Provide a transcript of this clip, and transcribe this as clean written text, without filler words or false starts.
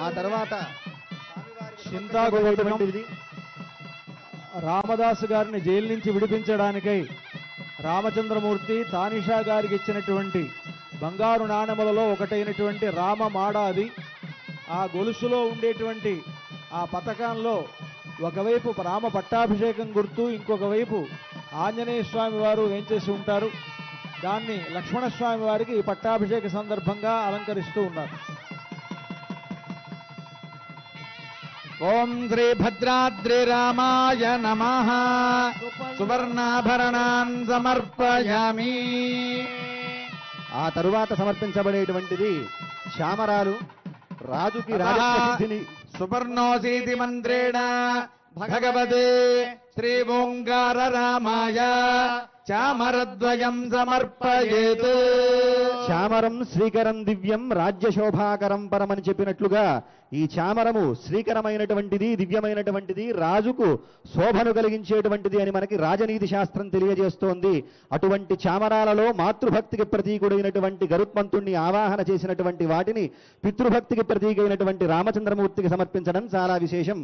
ఆ తర్వాత చింతాకులటువంటిది రామదాసు గారిని జైలు నుంచి విడిపించడానికై రామచంద్రమూర్తి తానిషా గారికి ఇచ్చినటువంటి బంగారు నాణెములలో ఒకటైనటువంటి రామమాడ అది. ఆ గొలుసులో ఉండేటువంటి ఆ పథకంలో ఒకవైపు రామ పట్టాభిషేకం గుర్తు, ఇంకొక వైపు ఆంజనేయ స్వామి వారు వేంచేసి ఉంటారు. దాన్ని లక్ష్మణస్వామి వారికి ఈ పట్టాభిషేక సందర్భంగా అలంకరిస్తూ ఉన్నారు. ఓం శ్రీ భద్రాద్రి రామాయ నమః. సువర్ణాభరణాన్ సమర్పయామి. ఆ తరువాత సమర్పించబడేటువంటిది చామరాలు. రాజుకి రాజసిద్ధిని సువర్ణోసీతి మంత్రేణ భగవతే శ్రీ ఓంకార రామాయ చామరద్వయం సమర్పయేత్. చామరం శ్రీకరం దివ్యం రాజ్యశోభాకరం పరమని చెప్పినట్లుగా ఈ చామరము శ్రీకరమైనటువంటిది, దివ్యమైనటువంటిది, రాజుకు శోభను కలిగించేటువంటిది అని మనకి రాజనీతి శాస్త్రం తెలియజేస్తోంది. అటువంటి చామరాలలో మాతృభక్తికి ప్రతీకుడైనటువంటి గరుత్మంతుణ్ణి ఆవాహన చేసినటువంటి వాటిని పితృభక్తికి ప్రతీకైనటువంటి రామచంద్రమూర్తికి సమర్పించడం చాలా విశేషం.